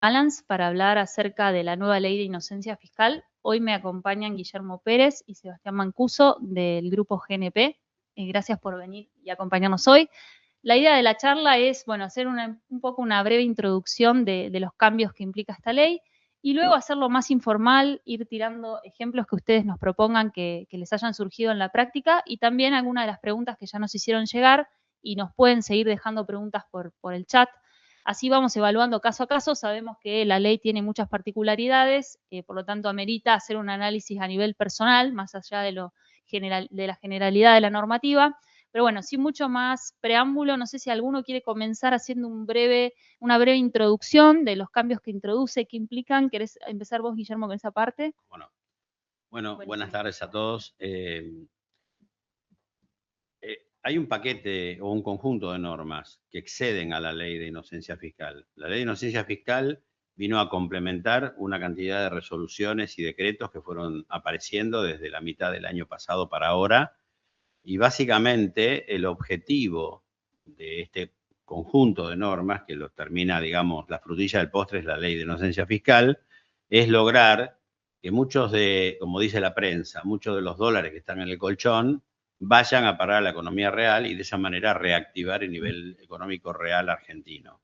Balance para hablar acerca de la nueva ley de inocencia fiscal. Hoy me acompañan Guillermo Pérez y Sebastián Mancuso del grupo GNP. Gracias por venir y acompañarnos hoy. La idea de la charla es, bueno, hacer un poco una breve introducción de los cambios que implica esta ley y luego hacerlo más informal, ir tirando ejemplos que ustedes nos propongan que les hayan surgido en la práctica y también algunas de las preguntas que ya nos hicieron llegar y nos pueden seguir dejando preguntas por el chat. Así vamos evaluando caso a caso. Sabemos que la ley tiene muchas particularidades, por lo tanto amerita hacer un análisis a nivel personal, más allá de la generalidad de la normativa. Pero bueno, sin mucho más preámbulo, no sé si alguno quiere comenzar haciendo una breve introducción de los cambios que introduce, que implican. ¿Querés empezar vos, Guillermo, con esa parte? Bueno, buenas tardes a todos. Hay un paquete o un conjunto de normas que exceden a la ley de inocencia fiscal. La ley de inocencia fiscal vino a complementar una cantidad de resoluciones y decretos que fueron apareciendo desde la mitad del año pasado para ahora. Y básicamente el objetivo de este conjunto de normas, que lo termina, digamos, la frutilla del postre es la ley de inocencia fiscal, es lograr que muchos como dice la prensa, muchos de los dólares que están en el colchón vayan a parar a la economía real y de esa manera reactivar el nivel económico real argentino.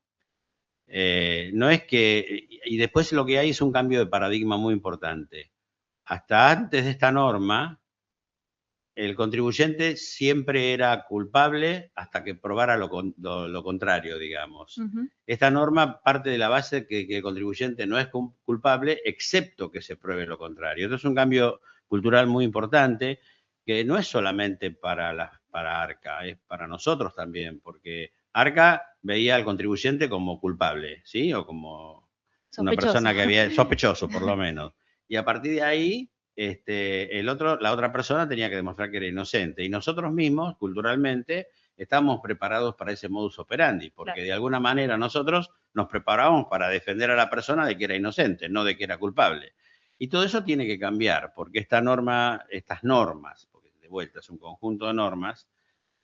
No es que, y después lo que hay es un cambio de paradigma muy importante. Hasta antes de esta norma, el contribuyente siempre era culpable hasta que probara lo contrario, digamos. Esta norma parte de la base de que el contribuyente no es culpable, excepto que se pruebe lo contrario. Esto es un cambio cultural muy importante, que no es solamente para ARCA, es para nosotros también, porque ARCA veía al contribuyente como culpable, ¿sí? O como una persona que había, sospechoso por lo menos. Y a partir de ahí la otra persona tenía que demostrar que era inocente. Y nosotros mismos, culturalmente, estamos preparados para ese modus operandi, porque claro, de alguna manera nosotros nos preparamos para defender a la persona de que era inocente, no de que era culpable. Y todo eso tiene que cambiar, porque estas normas, porque de vuelta es un conjunto de normas,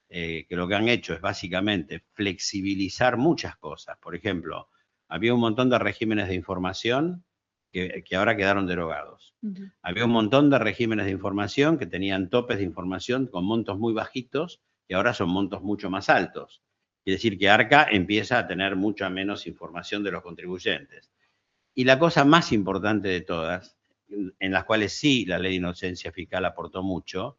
que lo que han hecho es básicamente flexibilizar muchas cosas. Por ejemplo, había un montón de regímenes de información que ahora quedaron derogados. Había un montón de regímenes de información que tenían topes de información con montos muy bajitos y ahora son montos mucho más altos. Quiere decir que ARCA empieza a tener mucha menos información de los contribuyentes. Y la cosa más importante de todas, en las cuales sí la ley de inocencia fiscal aportó mucho,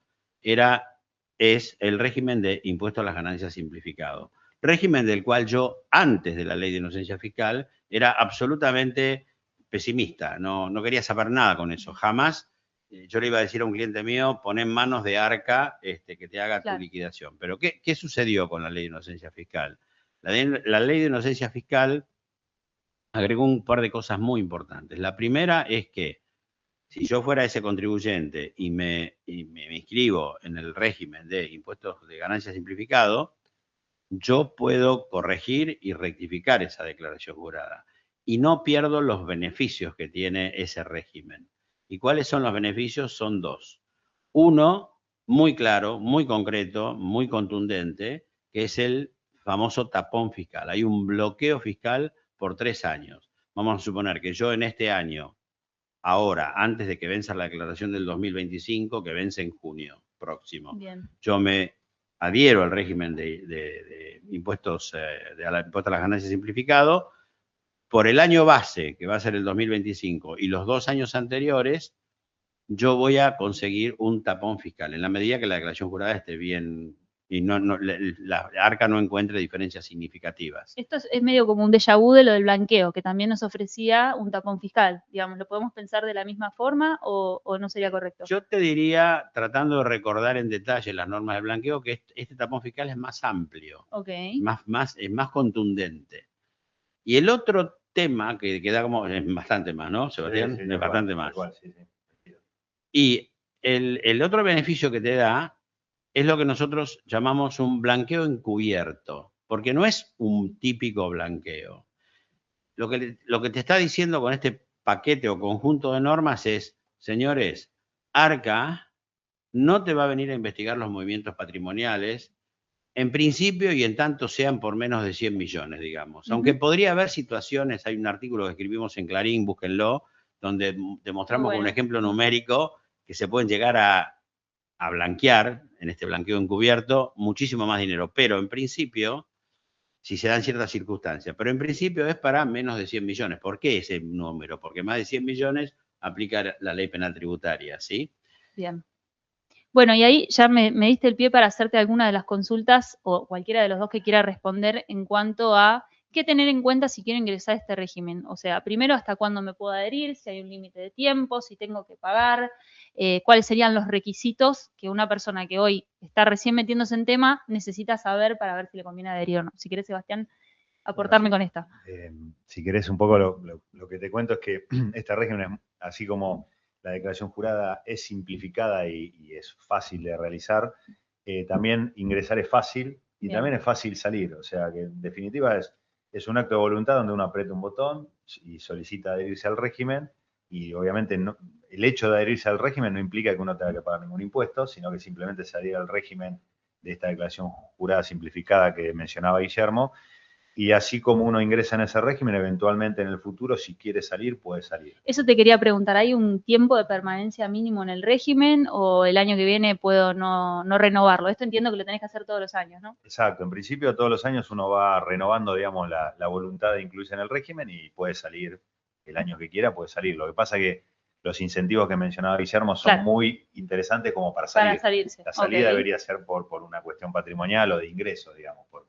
es el régimen de impuesto a las ganancias simplificado. Régimen del cual yo, antes de la ley de inocencia fiscal, era absolutamente pesimista, no quería saber nada con eso, jamás. Yo le iba a decir a un cliente mío, pon en manos de ARCA que te haga tu liquidación. Pero ¿qué sucedió con la ley de inocencia fiscal? La ley de inocencia fiscal agregó un par de cosas muy importantes. La primera es que si yo fuera ese contribuyente y me inscribo en el régimen de impuestos de ganancia simplificado, yo puedo corregir y rectificar esa declaración jurada y no pierdo los beneficios que tiene ese régimen. ¿Y cuáles son los beneficios? Son dos. Uno, muy claro, muy concreto, muy contundente, que es el famoso tapón fiscal. Hay un bloqueo fiscal por 3 años. Vamos a suponer que yo en este año, ahora, antes de que venza la declaración del 2025, que vence en junio próximo, yo me adhiero al régimen de impuestos, impuesto a las ganancias simplificado, por el año base, que va a ser el 2025, y los 2 años anteriores, yo voy a conseguir un tapón fiscal, en la medida que la declaración jurada esté bien y la ARCA no encuentre diferencias significativas. Esto es medio como un déjà vu de lo del blanqueo, que también nos ofrecía un tapón fiscal. Digamos, ¿lo podemos pensar de la misma forma o no sería correcto? Yo te diría, tratando de recordar en detalle las normas del blanqueo, que este tapón fiscal es más amplio, es más contundente. Y el otro tema que da como, es bastante más, ¿no, Sebastián? Sí, es bastante más. sí. Y el otro beneficio que te da es lo que nosotros llamamos un blanqueo encubierto, porque no es un típico blanqueo. Lo que te está diciendo con este paquete o conjunto de normas es, señores, ARCA no te va a venir a investigar los movimientos patrimoniales En principio, y en tanto sean por menos de 100 millones, digamos. Aunque podría haber situaciones, hay un artículo que escribimos en Clarín, búsquenlo, donde demostramos con un ejemplo numérico que se pueden llegar a blanquear, en este blanqueo encubierto, muchísimo más dinero. Pero en principio, si se dan ciertas circunstancias, pero en principio es para menos de 100 millones. ¿Por qué ese número? Porque más de 100 millones aplica la ley penal tributaria, ¿sí? Bien. Bueno, y ahí ya me diste el pie para hacerte alguna de las consultas o cualquiera de los dos que quiera responder en cuanto a qué tener en cuenta si quiero ingresar a este régimen. O sea, primero, hasta cuándo me puedo adherir, si hay un límite de tiempo, si tengo que pagar, cuáles serían los requisitos que una persona que hoy está recién metiéndose en tema necesita saber para ver si le conviene adherir o no. Si querés, Sebastián, aportarme con esta. Si querés un poco lo que te cuento es que este régimen, así como la declaración jurada es simplificada y es fácil de realizar, también ingresar es fácil y también es fácil salir. O sea que en definitiva es un acto de voluntad donde uno aprieta un botón y solicita adherirse al régimen y obviamente el hecho de adherirse al régimen no implica que uno tenga que pagar ningún impuesto, sino que simplemente se adhiere al régimen de esta declaración jurada simplificada que mencionaba Guillermo. Y así como uno ingresa en ese régimen, eventualmente en el futuro, si quiere salir, puede salir. Eso te quería preguntar, ¿hay un tiempo de permanencia mínimo en el régimen o el año que viene puedo no renovarlo? Esto entiendo que lo tenés que hacer todos los años, ¿no? Exacto, en principio todos los años uno va renovando, digamos, la voluntad de incluirse en el régimen y puede salir el año que quiera, puede salir. Lo que pasa es que los incentivos que mencionaba Guillermo son muy interesantes como para salir. Para salirse. La salida debería ser por una cuestión patrimonial o de ingresos, digamos, por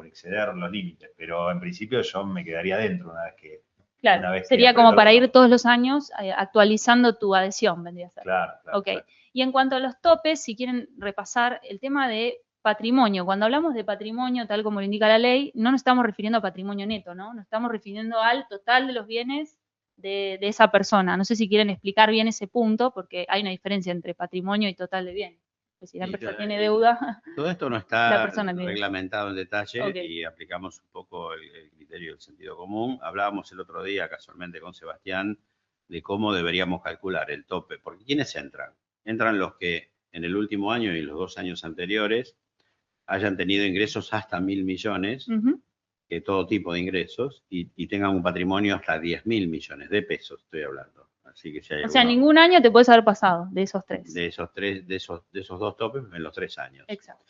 exceder los límites, pero en principio yo me quedaría dentro una vez que... Claro, sería como para ir todos los años actualizando tu adhesión, vendría a ser. Claro. Claro. Y en cuanto a los topes, si quieren repasar el tema de patrimonio, cuando hablamos de patrimonio, tal como lo indica la ley, no nos estamos refiriendo a patrimonio neto, ¿no? Nos estamos refiriendo al total de los bienes de esa persona. No sé si quieren explicar bien ese punto, porque hay una diferencia entre patrimonio y total de bienes. Si la empresa tiene deuda... Todo esto no está reglamentado en detalle y aplicamos un poco el criterio del sentido común. Hablábamos el otro día casualmente con Sebastián de cómo deberíamos calcular el tope, porque ¿quiénes entran? Entran los que en el último año y los 2 años anteriores hayan tenido ingresos hasta 1.000 millones, que todo tipo de ingresos, y tengan un patrimonio hasta 10.000 millones de pesos, estoy hablando. Así que si hay ningún año te puedes haber pasado de esos tres. De esos 2 topes en los 3 años. Exacto.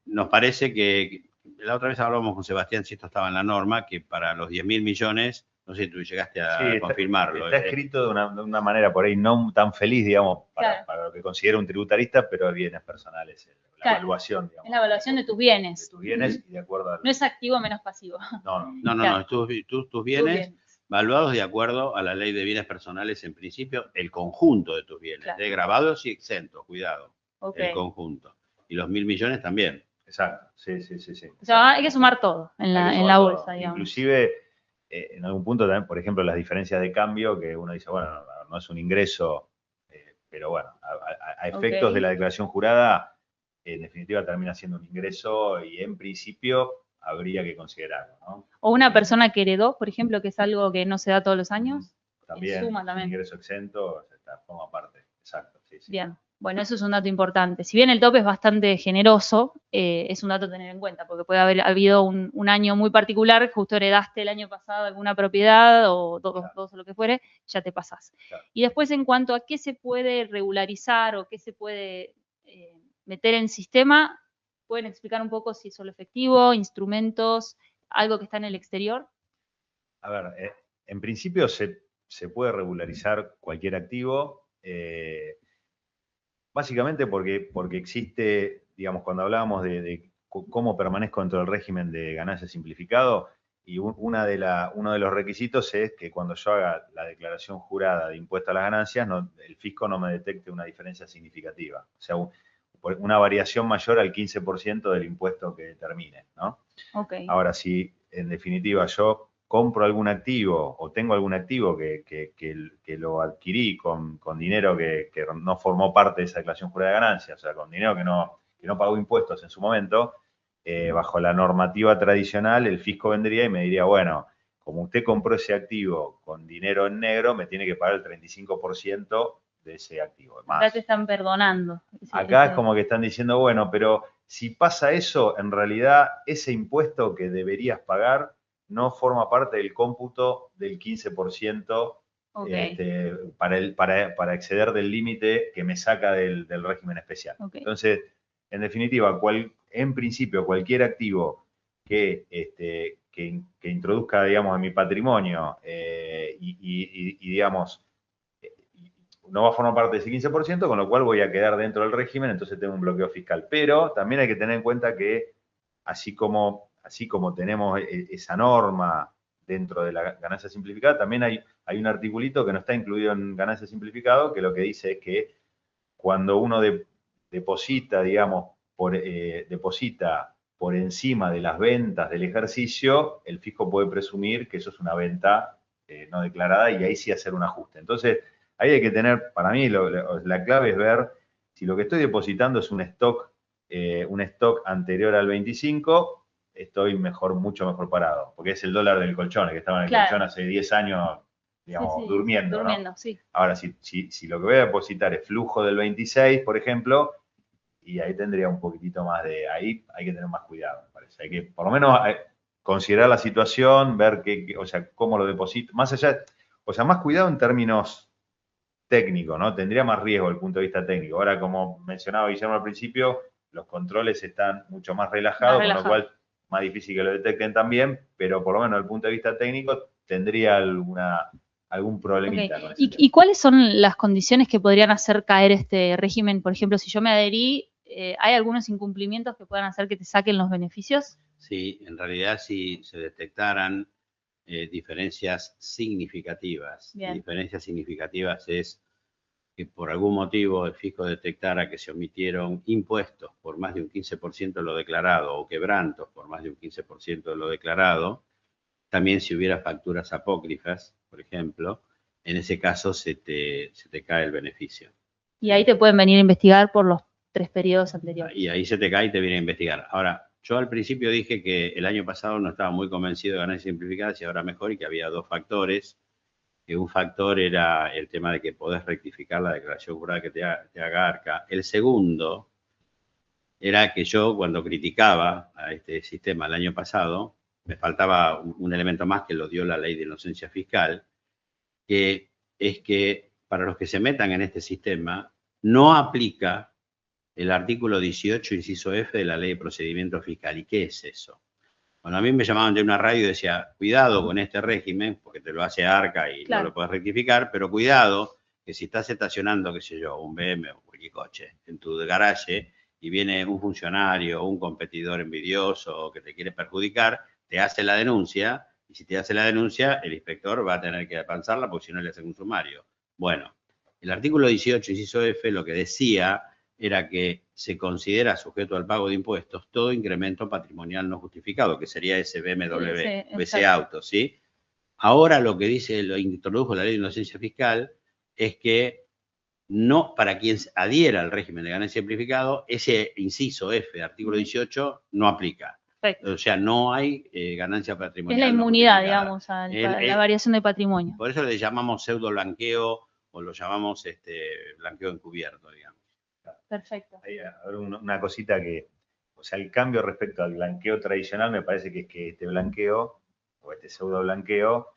Nos parece que, la otra vez hablábamos con Sebastián si esto estaba en la norma, que para los 10.000 millones, no sé si tú llegaste a confirmarlo. Está escrito de una manera por ahí no tan feliz, digamos, para lo que considera un tributarista, pero bienes personales. La evaluación, digamos. Es la evaluación de tus bienes. De tus bienes y de acuerdo a... No es activo menos pasivo. No, tus bienes valuados de acuerdo a la ley de bienes personales, en principio, el conjunto de tus bienes, de grabados y exentos, cuidado, el conjunto. Y los 1.000 millones también. Exacto, sí. O sea, hay que sumar todo en la bolsa, digamos. Inclusive, en algún punto también, por ejemplo, las diferencias de cambio, que uno dice, bueno, no es un ingreso, pero bueno, a efectos de la declaración jurada, en definitiva termina siendo un ingreso y en principio habría que considerarlo, ¿no? O una persona que heredó, por ejemplo, que es algo que no se da todos los años. También, suma también. Ingreso exento, forma parte, exacto. Sí. Bien, bueno, eso es un dato importante. Si bien el tope es bastante generoso, es un dato a tener en cuenta, porque puede haber habido un año muy particular, justo heredaste el año pasado alguna propiedad o dos o lo que fuere, ya te pasás. Claro. Y después en cuanto a qué se puede regularizar o qué se puede meter en sistema, ¿pueden explicar un poco si es solo efectivo, instrumentos, algo que está en el exterior? A ver, en principio se puede regularizar cualquier activo, básicamente porque existe, digamos, cuando hablábamos de cómo permanezco dentro del régimen de ganancia simplificado, y uno de los requisitos es que cuando yo haga la declaración jurada de impuesto a las ganancias, el fisco no me detecte una diferencia significativa. O sea, una variación mayor al 15% del impuesto que determine, ¿no? Ahora, si en definitiva yo compro algún activo o tengo algún activo que lo adquirí con dinero que no formó parte de esa declaración jurada de ganancias, o sea, con dinero que no pagó impuestos en su momento, bajo la normativa tradicional, el fisco vendría y me diría, bueno, como usted compró ese activo con dinero en negro, me tiene que pagar el 35% de ese activo. Más. Acá te están perdonando. Acá es como que están diciendo, bueno, pero Si pasa eso, en realidad ese impuesto que deberías pagar no forma parte del cómputo del 15% para exceder del límite que me saca del régimen especial. Entonces, en definitiva, en principio, cualquier activo que introduzca, digamos, en mi patrimonio y digamos, no va a formar parte de ese 15%, con lo cual voy a quedar dentro del régimen, entonces tengo un bloqueo fiscal. Pero también hay que tener en cuenta que así como tenemos esa norma dentro de la ganancia simplificada, también hay un articulito que no está incluido en ganancia simplificado, que lo que dice es que cuando uno deposita, digamos, deposita por encima de las ventas del ejercicio, el fisco puede presumir que eso es una venta no declarada y ahí sí hacer un ajuste. Entonces, ahí hay que tener, para mí, la clave es ver si lo que estoy depositando es un stock anterior al 25, estoy mucho mejor parado, porque es el dólar del colchón, que estaba en el colchón hace 10 años, digamos, durmiendo, ¿no? Sí. Ahora, si lo que voy a depositar es flujo del 26, por ejemplo, y ahí tendría un poquitito más ahí hay que tener más cuidado, me parece. Hay que, por lo menos, considerar la situación, ver o sea, cómo lo deposito, más allá, o sea, más cuidado en términos técnicos, ¿no? Tendría más riesgo desde el punto de vista técnico. Ahora, como mencionaba Guillermo al principio, los controles están mucho más relajados, con lo cual más difícil que lo detecten también, pero por lo menos desde el punto de vista técnico tendría algún problemita con ese tema. ¿Y cuáles son las condiciones que podrían hacer caer este régimen? Por ejemplo, si yo me adherí, ¿hay algunos incumplimientos que puedan hacer que te saquen los beneficios? Sí, en realidad si se detectaran diferencias significativas. Diferencias significativas es que por algún motivo el fisco detectara que se omitieron impuestos por más de un 15% de lo declarado o quebrantos por más de un 15% de lo declarado. También si hubiera facturas apócrifas, por ejemplo, en ese caso se te cae el beneficio. Y ahí te pueden venir a investigar por los 3 periodos anteriores. Y ahí se te cae y te viene a investigar. Ahora, yo al principio dije que el año pasado no estaba muy convencido de ganancias simplificadas y ahora mejor, y que había 2 factores. Que un factor era el tema de que podés rectificar la declaración jurada que te haga ARCA. El segundo era que yo, cuando criticaba a este sistema el año pasado, me faltaba un elemento más que lo dio la ley de inocencia fiscal, que es que para los que se metan en este sistema no aplica el artículo 18, inciso F de la ley de procedimiento fiscal. ¿Y qué es eso? Bueno, a mí me llamaban de una radio y decía, cuidado con este régimen, porque te lo hace ARCA y no lo puedes rectificar, pero cuidado que si estás estacionando, qué sé yo, un BM o cualquier coche en tu garaje y viene un funcionario o un competidor envidioso que te quiere perjudicar, te hace la denuncia, y si te hace la denuncia, el inspector va a tener que avanzarla porque si no le hacen un sumario. Bueno, el artículo 18, inciso F, lo que decía era que se considera sujeto al pago de impuestos todo incremento patrimonial no justificado, que sería ese BMW, ese auto, ¿sí? Ahora lo que dice, lo introdujo la ley de inocencia fiscal, es que no, para quien adhiera al régimen de ganancia simplificado, ese inciso F, artículo 18, no aplica. Perfecto. O sea, no hay ganancia patrimonial. Es la inmunidad, digamos, a la variación de patrimonio. Por eso le llamamos pseudo blanqueo o lo llamamos blanqueo encubierto, digamos. Perfecto. Hay una cosita que, o sea, el cambio respecto al blanqueo tradicional me parece que es que este blanqueo, o este pseudo blanqueo,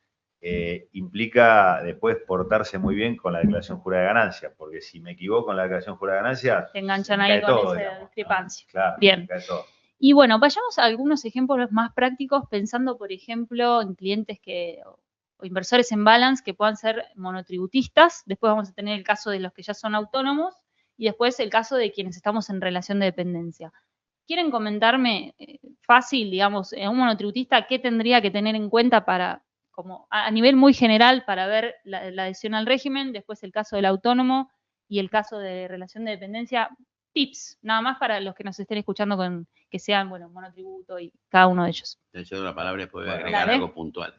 implica después portarse muy bien con la declaración jurada de ganancias, porque si me equivoco en la declaración jurada de ganancias, te enganchan ahí con esa discrepancia. ¿no? Claro, bien. cae todo. Y bueno, vayamos a algunos ejemplos más prácticos, pensando, por ejemplo, en clientes o inversores en balance que puedan ser monotributistas. Después vamos a tener el caso de los que ya son autónomos y después el caso de quienes estamos en relación de dependencia. ¿Quieren comentarme fácil, digamos, un monotributista, qué tendría que tener en cuenta para, como a nivel muy general, para ver la adhesión al régimen? Después el caso del autónomo y el caso de relación de dependencia. Tips, nada más para los que nos estén escuchando que sean, bueno, monotributo y cada uno de ellos. De hecho, la palabra puede agregar algo puntual.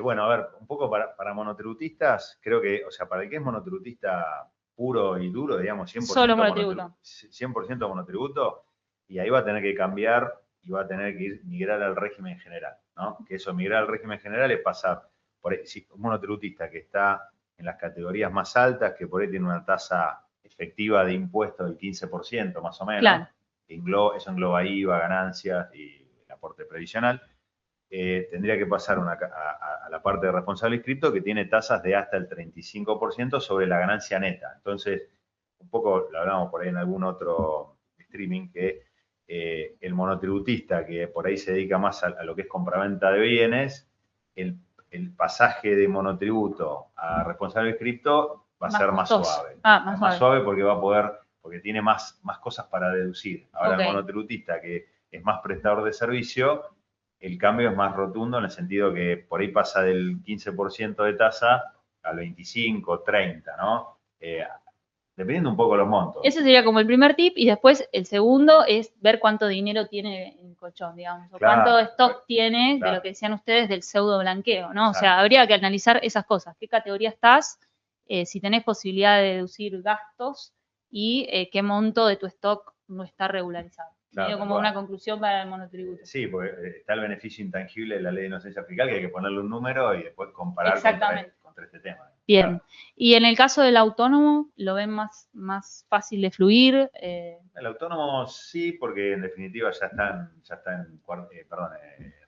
Bueno, a ver, un poco para monotributistas, creo que, o sea, para el que es monotributista puro y duro, digamos, 100% solo monotributo. 100% monotributo, y ahí va a tener que cambiar y va a tener que migrar al régimen general, ¿no? Que eso, migrar al régimen general es pasar por si un monotributista que está en las categorías más altas, que por ahí tiene una tasa efectiva de impuestos del 15% más o menos, claro. eso engloba IVA, ganancias y el aporte previsional, tendría que pasar a la parte de responsable inscripto, que tiene tasas de hasta el 35% sobre la ganancia neta. Entonces, un poco lo hablamos por ahí en algún otro streaming, que el monotributista que por ahí se dedica más a lo que es compraventa de bienes, el pasaje de monotributo a responsable inscripto va a ser más suave. Más suave porque va a poder, porque tiene más cosas para deducir. Ahora el monotributista, que es más prestador de servicio, el cambio es más rotundo en el sentido que por ahí pasa del 15% de tasa al 25, 30, ¿no? Dependiendo un poco de los montos. Ese sería como el primer tip, y después el segundo es ver cuánto dinero tiene en el colchón, digamos, o cuánto stock tiene de lo que decían ustedes del pseudo blanqueo, ¿no? Exacto. O sea, habría que analizar esas cosas, qué categoría estás, si tenés posibilidad de deducir gastos y qué monto de tu stock no está regularizado. Claro, como una conclusión para el monotributo. Sí, porque está el beneficio intangible de la ley de inocencia fiscal, que hay que ponerle un número y después comparar contra este tema. Bien. Claro. Y en el caso del autónomo, ¿lo ven más fácil de fluir? El autónomo sí, porque en definitiva ya está en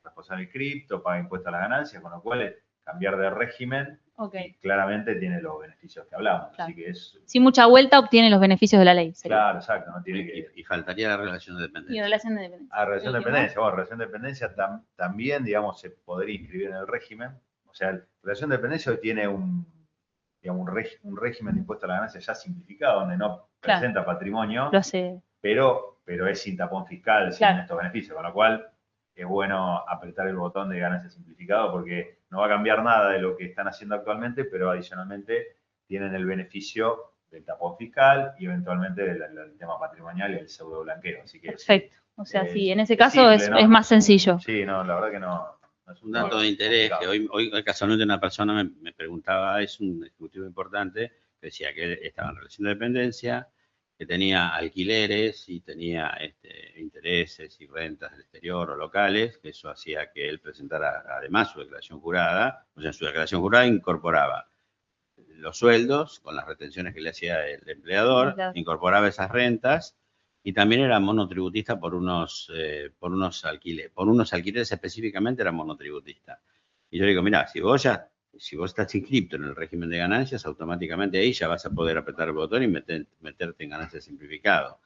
responsable inscripto, paga impuesto a las ganancias, con lo cual cambiar de régimen y claramente tiene los beneficios que hablamos. Claro. Así que es, sin mucha vuelta obtiene los beneficios de la ley. Sería. Claro, exacto. No tiene y faltaría la relación de dependencia. Y relación de dependencia. Relación de dependencia. Bueno, relación de dependencia también, digamos, se podría inscribir en el régimen. O sea, relación de dependencia hoy tiene un régimen de impuesto a la ganancia ya simplificado, donde no presenta patrimonio, pero es sin tapón fiscal, sin estos beneficios, con lo cual es bueno apretar el botón de ganancia simplificado, porque no va a cambiar nada de lo que están haciendo actualmente, pero adicionalmente tienen el beneficio del tapón fiscal y eventualmente del tema patrimonial y el pseudo blanqueo. Así que perfecto. O sea, sí, en ese caso simple, ¿no? Es más sencillo. Sí, no, la verdad que no. Es un dato de interés que hoy casualmente una persona me preguntaba, es un ejecutivo importante, que decía que él estaba en relación de dependencia, que tenía alquileres y tenía intereses y rentas del exterior o locales, que eso hacía que él presentara además su declaración jurada. O sea, en su declaración jurada incorporaba los sueldos con las retenciones que le hacía el empleador, incorporaba esas rentas. Y también era monotributista por unos alquileres específicamente era monotributista. Y yo digo, mira, si vos estás inscripto en el régimen de ganancias, automáticamente ahí ya vas a poder apretar el botón y meterte en ganancias simplificado.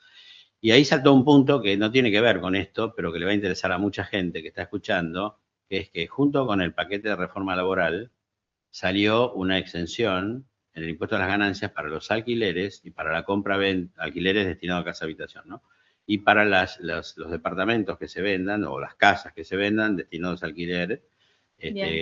Y ahí saltó un punto que no tiene que ver con esto, pero que le va a interesar a mucha gente que está escuchando, que es que junto con el paquete de reforma laboral salió una exención en el impuesto a las ganancias para los alquileres y para la compra-venta, alquileres destinados a casa-habitación, ¿no? Y para los departamentos que se vendan o las casas que se vendan destinados a alquiler,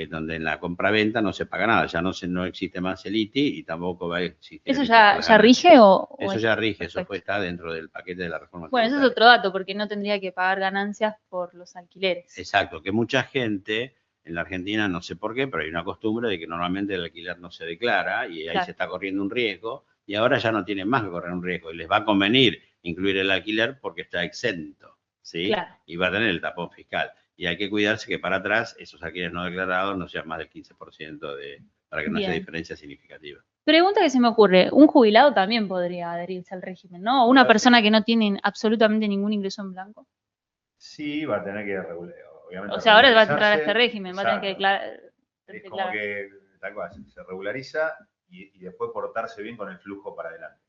donde en la compra-venta no se paga nada, ya no existe más el ITI y tampoco va a existir. ¿Eso ya rige o...? Eso ya rige, eso está dentro del paquete de la reforma. Bueno, eso es otro dato, porque no tendría que pagar ganancias por los alquileres. Exacto, que mucha gente... En la Argentina no sé por qué, pero hay una costumbre de que normalmente el alquiler no se declara y ahí se está corriendo un riesgo y ahora ya no tienen más que correr un riesgo y les va a convenir incluir el alquiler porque está exento, ¿sí? Claro. Y va a tener el tapón fiscal. Y hay que cuidarse que para atrás esos alquileres no declarados no sean más del 15% para que no haya diferencia significativa. Pregunta que se me ocurre, un jubilado también podría adherirse al régimen, ¿no? Una persona que no tiene absolutamente ningún ingreso en blanco. Sí, va a tener que regular. O sea, ahora va a entrar a este régimen, va a tener que declarar. Es como que tal cual, se regulariza y después portarse bien con el flujo para adelante.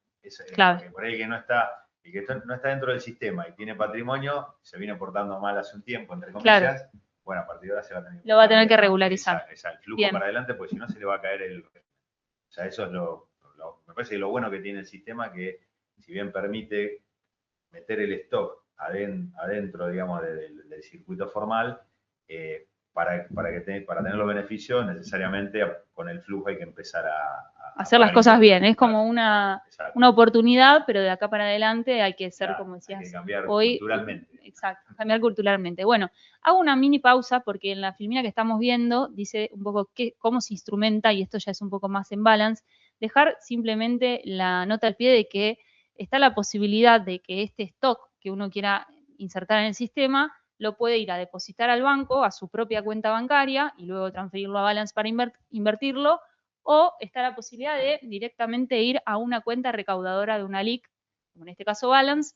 Claro. Porque por ahí que no está dentro del sistema y tiene patrimonio, se viene portando mal hace un tiempo, entre comillas. Claro. Bueno, a partir de ahora se va a tener que... Lo va a tener que regularizar. El flujo para adelante, porque si no se le va a caer el... O sea, eso es me parece que lo bueno que tiene el sistema, que si bien permite meter el stock adentro, digamos, del circuito formal, para tener los beneficios, necesariamente con el flujo hay que empezar a hacer las cosas bien. Es como una oportunidad, pero de acá para adelante hay que ser, como decías, hay que cambiar hoy, culturalmente. Exacto, cambiar culturalmente. Bueno, hago una mini pausa porque en la filmina que estamos viendo dice un poco cómo se instrumenta, y esto ya es un poco más en balance, dejar simplemente la nota al pie de que está la posibilidad de que este stock que uno quiera insertar en el sistema lo puede ir a depositar al banco, a su propia cuenta bancaria, y luego transferirlo a Balance para invertirlo, o está la posibilidad de directamente ir a una cuenta recaudadora de una LIC, como en este caso Balance,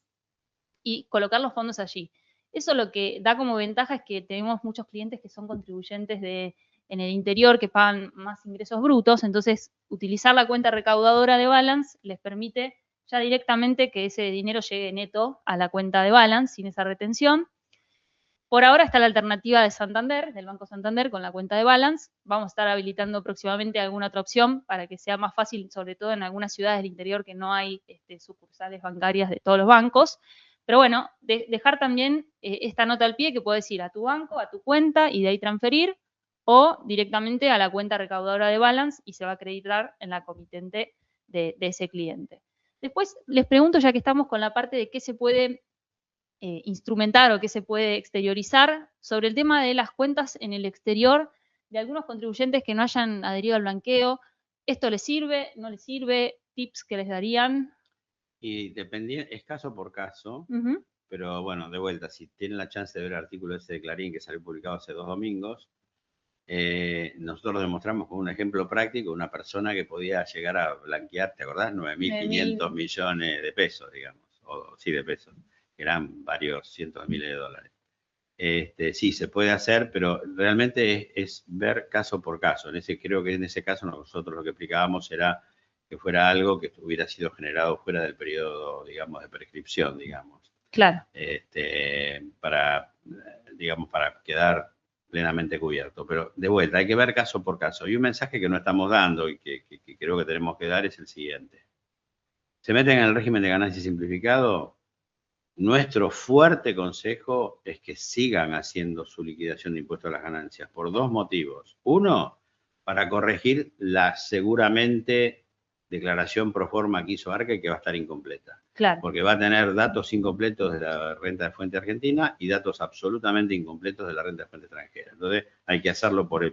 y colocar los fondos allí. Eso lo que da como ventaja es que tenemos muchos clientes que son contribuyentes en el interior que pagan más ingresos brutos, entonces utilizar la cuenta recaudadora de Balance les permite ya directamente que ese dinero llegue neto a la cuenta de Balance sin esa retención. Por ahora está la alternativa de Santander, del Banco Santander, con la cuenta de Balance. Vamos a estar habilitando próximamente alguna otra opción para que sea más fácil, sobre todo en algunas ciudades del interior que no hay sucursales bancarias de todos los bancos. Pero bueno, dejar también esta nota al pie que puedes ir a tu banco, a tu cuenta y de ahí transferir, o directamente a la cuenta recaudadora de Balance y se va a acreditar en la comitente de ese cliente. Después les pregunto, ya que estamos con la parte de qué se puede instrumentar o qué se puede exteriorizar, sobre el tema de las cuentas en el exterior de algunos contribuyentes que no hayan adherido al blanqueo. ¿Esto les sirve? ¿No les sirve? ¿Tips que les darían? Y es caso por caso, Uh-huh. pero bueno, de vuelta, si tienen la chance de ver el artículo ese de Clarín que salió publicado hace 2 domingos, nosotros demostramos con un ejemplo práctico una persona que podía llegar a blanquear, ¿te acordás? 9.500 millones de pesos, digamos, o sí, de pesos, que eran varios cientos de miles de dólares. Sí, se puede hacer, pero realmente es ver caso por caso. Creo que en ese caso nosotros lo que explicábamos era que fuera algo que hubiera sido generado fuera del periodo, digamos, de prescripción, digamos. Claro. Para quedar plenamente cubierto. Pero de vuelta, hay que ver caso por caso. Y un mensaje que no estamos dando y que creo que tenemos que dar es el siguiente. Se meten en el régimen de ganancia simplificado. Nuestro fuerte consejo es que sigan haciendo su liquidación de impuestos a las ganancias por 2 motivos. Uno, para corregir la seguramente declaración pro forma que hizo Arca y que va a estar incompleta. Claro. Porque va a tener datos incompletos de la renta de fuente argentina y datos absolutamente incompletos de la renta de fuente extranjera. Entonces hay que hacerlo por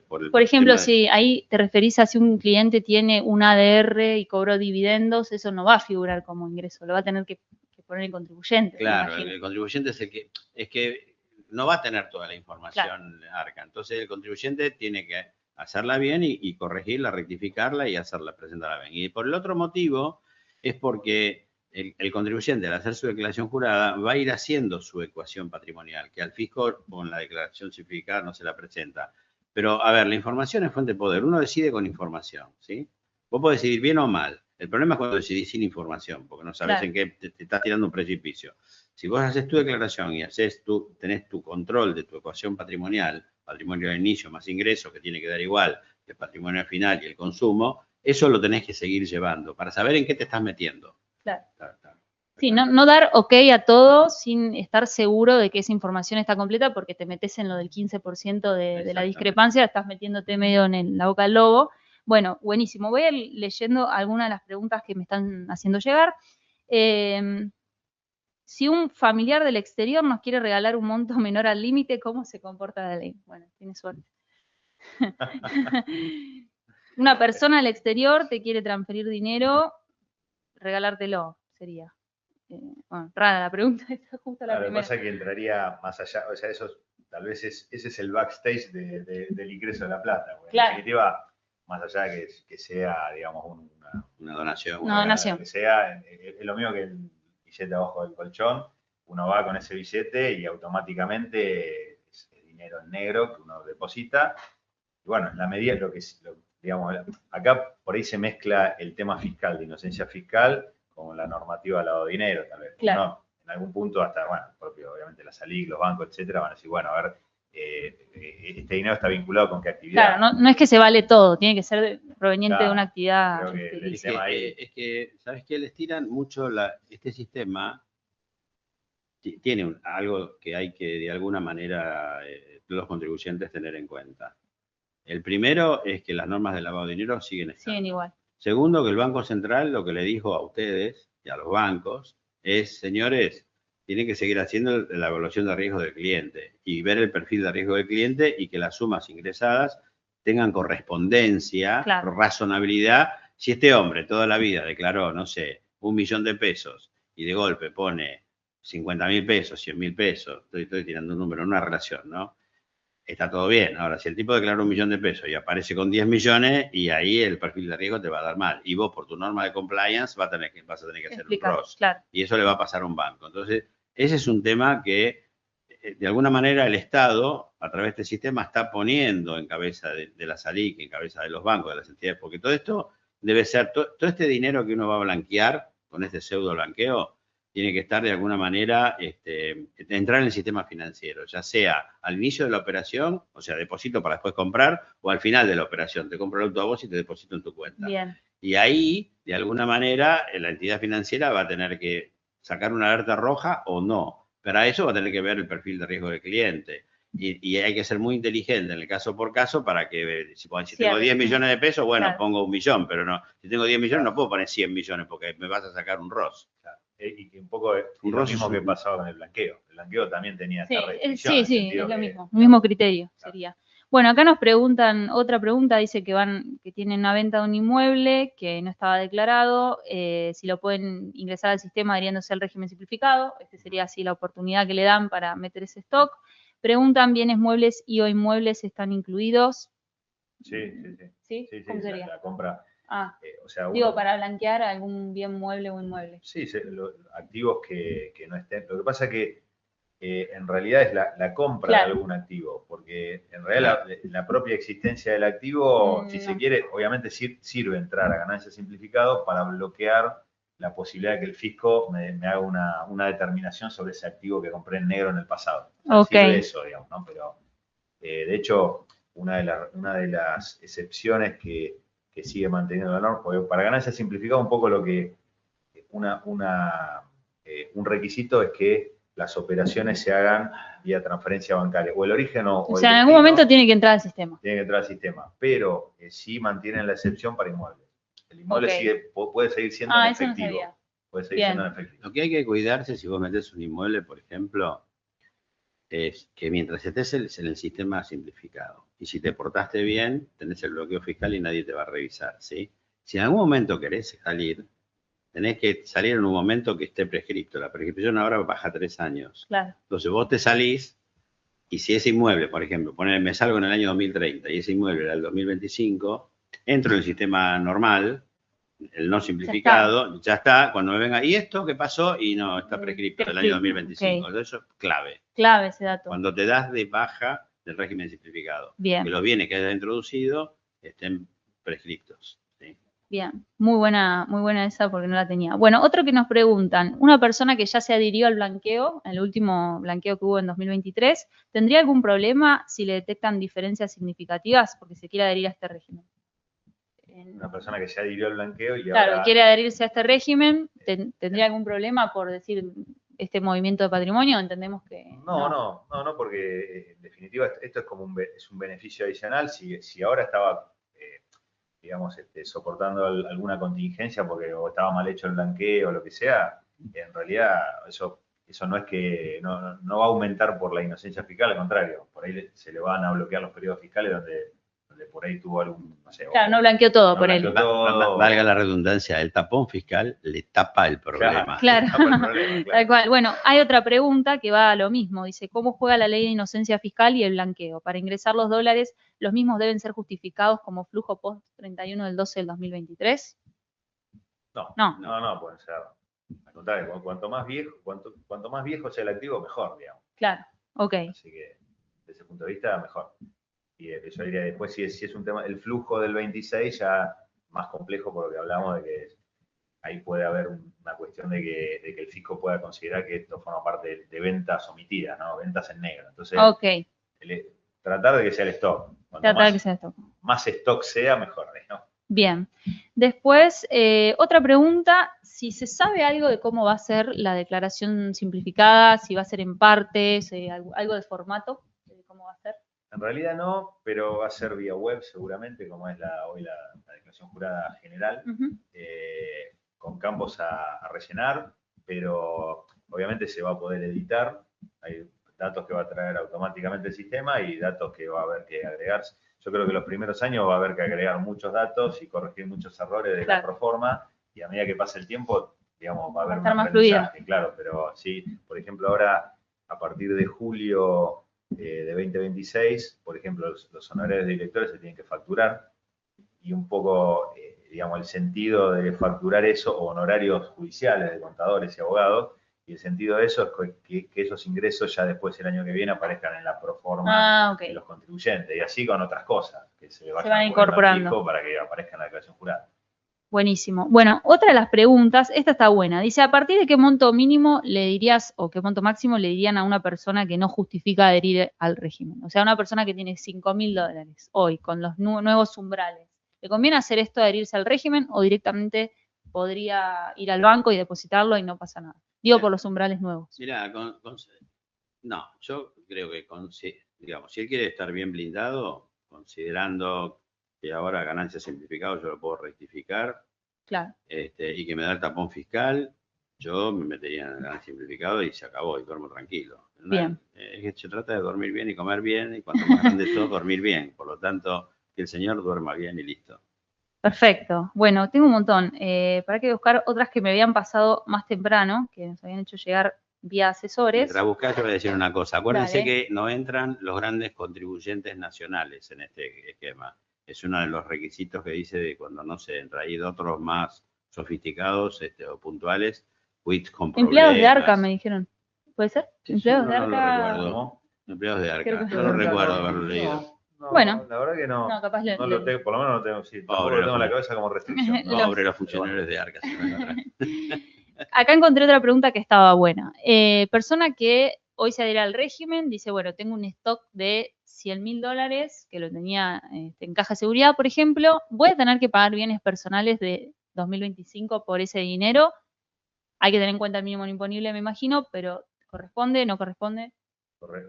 ejemplo, si ahí te referís a si un cliente tiene un ADR y cobró dividendos, eso no va a figurar como ingreso, lo va a tener que poner el contribuyente. Claro, el contribuyente es que no va a tener toda la información, claro. Arca. Entonces el contribuyente tiene que hacerla bien y corregirla, rectificarla y hacerla, presentarla bien. Y por el otro motivo es porque el contribuyente al hacer su declaración jurada va a ir haciendo su ecuación patrimonial, que al fisco con la declaración simplificada no se la presenta. Pero, a ver, la información es fuente de poder. Uno decide con información, ¿sí? Vos podés decidir bien o mal. El problema es cuando decidís sin información, porque no sabes, claro, en qué te estás tirando un precipicio. Si vos haces tu declaración y tenés tu control de tu ecuación patrimonial, patrimonio de inicio más ingresos, que tiene que dar igual que el patrimonio final y el consumo, eso lo tenés que seguir llevando para saber en qué te estás metiendo. Claro. Sí, no dar ok a todo sin estar seguro de que esa información está completa porque te metes en lo del 15% de la discrepancia, estás metiéndote medio en la boca del lobo. Bueno, buenísimo. Voy a ir leyendo algunas de las preguntas que me están haciendo llegar. Si un familiar del exterior nos quiere regalar un monto menor al límite, ¿cómo se comporta la ley? Bueno, tiene suerte. Una persona del exterior te quiere transferir dinero, regalártelo, sería. Bueno, rara la pregunta, está justo la primera. Lo que pasa es que entraría más allá, o sea, tal vez ese es el backstage del ingreso de la plata. Claro. En definitiva, más allá que sea, digamos, una donación. Una donación. Que sea, es lo mismo que el billete abajo del colchón. Uno va con ese billete y automáticamente es dinero en negro que uno deposita. Y bueno, en la medida digamos, acá por ahí se mezcla el tema fiscal, de inocencia fiscal, con la normativa de lavado de dinero, tal vez. Claro. ¿No? En algún punto, hasta, bueno, propio, obviamente, la SALIC, los bancos, etcétera, van a decir, bueno, a ver, este dinero está vinculado con qué actividad. Claro, no es que se vale todo, tiene que ser proveniente de una actividad. Es que, ¿sabes qué? Les tiran mucho este sistema. Tiene algo que hay que, de alguna manera, los contribuyentes tener en cuenta. El primero es que las normas de lavado de dinero siguen estando. Siguen igual. Segundo, que el Banco Central lo que le dijo a ustedes y a los bancos es, señores, tienen que seguir haciendo la evaluación de riesgo del cliente y ver el perfil de riesgo del cliente y que las sumas ingresadas tengan correspondencia, claro, razonabilidad. Si este hombre toda la vida declaró, no sé, 1 millón de pesos y de golpe pone 50.000 pesos, 100.000 pesos, estoy tirando un número, una relación, ¿no? Está todo bien. Ahora, si el tipo declara 1 millón de pesos y aparece con 10 millones, y ahí el perfil de riesgo te va a dar mal. Y vos, por tu norma de compliance, vas a tener que hacer un cross. Claro. Y eso le va a pasar a un banco. Entonces, ese es un tema que, de alguna manera, el Estado, a través de este sistema, está poniendo en cabeza de la SALIC, en cabeza de los bancos, de las entidades, porque todo esto debe ser, todo este dinero que uno va a blanquear con este pseudo blanqueo, tiene que estar de alguna manera, entrar en el sistema financiero, ya sea al inicio de la operación, o sea, deposito para después comprar, o al final de la operación, te compro el auto a vos y te deposito en tu cuenta. Bien. Y ahí, de alguna manera, la entidad financiera va a tener que sacar una alerta roja o no. Para eso va a tener que ver el perfil de riesgo del cliente. Y hay que ser muy inteligente en el caso por caso para que, si tengo 10 millones de pesos, bueno, claro, pongo 1 millón, pero no, si tengo 10 millones no puedo poner 100 millones porque me vas a sacar un ROS. Claro. Y que un poco es lo mismo que pasaba con el blanqueo. El blanqueo también tenía esta restricción. Sí, es lo mismo, el mismo criterio sería. Bueno, acá nos preguntan, otra pregunta, dice que tienen una venta de un inmueble que no estaba declarado, si lo pueden ingresar al sistema adhiriéndose al régimen simplificado, sería así la oportunidad que le dan para meter ese stock. Preguntan, ¿bienes muebles y o inmuebles están incluidos? Sí. ¿Cómo sería? La compra. O sea, digo, para blanquear algún bien mueble o inmueble. Sí, los activos que no estén. Lo que pasa es que en realidad es la compra de algún activo, porque en realidad la propia existencia del activo, si se quiere, obviamente sirve entrar a ganancia simplificado para bloquear la posibilidad de que el fisco me haga una determinación sobre ese activo que compré en negro en el pasado. Sirve eso, digamos, ¿no? Pero, de hecho, una de las excepciones que sigue manteniendo la norma, porque para ganancia simplificada un poco lo que un requisito es que las operaciones se hagan vía transferencia bancaria, o el origen o sea, en algún momento tiene que entrar al sistema. Tiene que entrar al sistema, pero sí mantienen la excepción para inmuebles. El inmueble puede seguir siendo en efectivo. No sabía. Puede seguir siendo en efectivo. Lo que hay que cuidarse si vos metés un inmueble, por ejemplo, es que mientras estés en el sistema simplificado y si te portaste bien, tenés el bloqueo fiscal y nadie te va a revisar, ¿sí? Si en algún momento querés salir, tenés que salir en un momento que esté prescripto. La prescripción ahora baja 3 años. Claro. Entonces vos te salís y si ese inmueble, por ejemplo, me salgo en el año 2030 y ese inmueble era el 2025, entro en el sistema normal, el no simplificado, ya está, cuando me venga, ¿y esto qué pasó? Y no, está prescripto del año 2025. Eso es clave. Clave ese dato. Cuando te das de baja del régimen simplificado. Bien. Que los bienes que hayas introducido estén prescriptos. ¿Sí? Bien, muy buena esa porque no la tenía. Bueno, otro que nos preguntan, una persona que ya se adhirió al blanqueo, el último blanqueo que hubo en 2023, ¿tendría algún problema si le detectan diferencias significativas porque se quiere adherir a este régimen? Una persona que se adhirió al blanqueo y ahora quiere adherirse a este régimen, ¿tendría algún problema por decir este movimiento de patrimonio? Entendemos que no, porque en definitiva esto es como un beneficio adicional. Si ahora estaba digamos, soportando alguna contingencia porque o estaba mal hecho el blanqueo o lo que sea, en realidad eso no es que no va a aumentar por la inocencia fiscal, al contrario, por ahí se le van a bloquear los periodos fiscales donde por ahí tuvo algún, no sé. Claro, no blanqueó todo por él. Valga la redundancia, el tapón fiscal le tapa el problema. Claro. Tal cual. Bueno, hay otra pregunta que va a lo mismo. Dice, ¿cómo juega la ley de inocencia fiscal y el blanqueo? Para ingresar los dólares, ¿los mismos deben ser justificados como flujo post 31 del 12 del 2023? No, pueden ser. Al contrario, cuanto más viejo sea el activo, mejor, digamos. Claro, ok. Así que, desde ese punto de vista, mejor. Y yo diría después, si es un tema, el flujo del 26 ya más complejo por lo que hablamos de que ahí puede haber una cuestión de que el fisco pueda considerar que esto forma parte de ventas omitidas, ¿no? Ventas en negro. Entonces, tratar de que sea el stock. Más stock sea, mejor, ¿no? Bien. Después, otra pregunta, si se sabe algo de cómo va a ser la declaración simplificada, si va a ser en partes, algo de formato, cómo va a ser. En realidad no, pero va a ser vía web seguramente, como es hoy la declaración jurada general, con campos a rellenar, pero obviamente se va a poder editar. Hay datos que va a traer automáticamente el sistema y datos que va a haber que agregar. Yo creo que los primeros años va a haber que agregar muchos datos y corregir muchos errores de la proforma, y a medida que pase el tiempo, digamos, va a haber un aprendizaje, claro, pero sí, por ejemplo, ahora, a partir de julio de 2026, por ejemplo, los honorarios de directores se tienen que facturar, y un poco, digamos, el sentido de facturar eso, o honorarios judiciales de contadores y abogados, Y el sentido de eso es que esos ingresos ya después el año que viene aparezcan en la proforma ok. de los contribuyentes. Y así con otras cosas que se vayan van poniendo incorporando. fijo para que aparezca en la declaración jurada. Buenísimo. Bueno, otra de las preguntas, esta está buena. Dice, ¿a partir de qué monto mínimo le dirías o qué monto máximo le dirían a una persona que no justifica adherir al régimen? O sea, una persona que tiene $5.000 hoy con los nuevos umbrales. ¿Le conviene hacer esto, adherirse al régimen o directamente podría ir al banco y depositarlo y no pasa nada? Digo por los umbrales nuevos. Mirá, no, yo creo que, digamos, si él quiere estar bien blindado, considerando que ahora ganancia simplificado yo lo puedo rectificar, Claro. Y que me da el tapón fiscal, yo me metería en el ganancia simplificado y se acabó y duermo tranquilo. Bien. Es que se trata de dormir bien y comer bien y cuanto más grande sos, dormir bien. Por lo tanto, que el señor duerma bien y listo. Perfecto. Bueno, tengo un montón. Para que buscar otras que me habían pasado más temprano, que nos habían hecho llegar vía asesores. Mientras buscás, yo voy a decir una cosa. Acuérdense Dale. que no entran los grandes contribuyentes nacionales en este esquema. Es uno de los requisitos que dice de cuando no se entra. Hay otros más sofisticados o puntuales, quits con problemas. Empleados de Arca, me dijeron. ¿Puede ser? Sí, Empleados de no lo Arca. recuerdo. Empleados de Creo Arca. que No lo recuerdo haberlo leído. No, Bueno. la verdad que no. No, capaz No lo tengo, por lo menos no lo tengo, sí, tampoco lo tengo en la cabeza como restricción. ¿no? Pobre los funcionarios de Arca. Acá encontré otra pregunta que estaba buena. Persona que hoy se adhiere al régimen, dice, bueno, tengo un stock de $100.000 que lo tenía en caja de seguridad, por ejemplo, voy a tener que pagar bienes personales de 2025 por ese dinero. Hay que tener en cuenta el mínimo no imponible, me imagino, pero ¿corresponde? ¿No corresponde?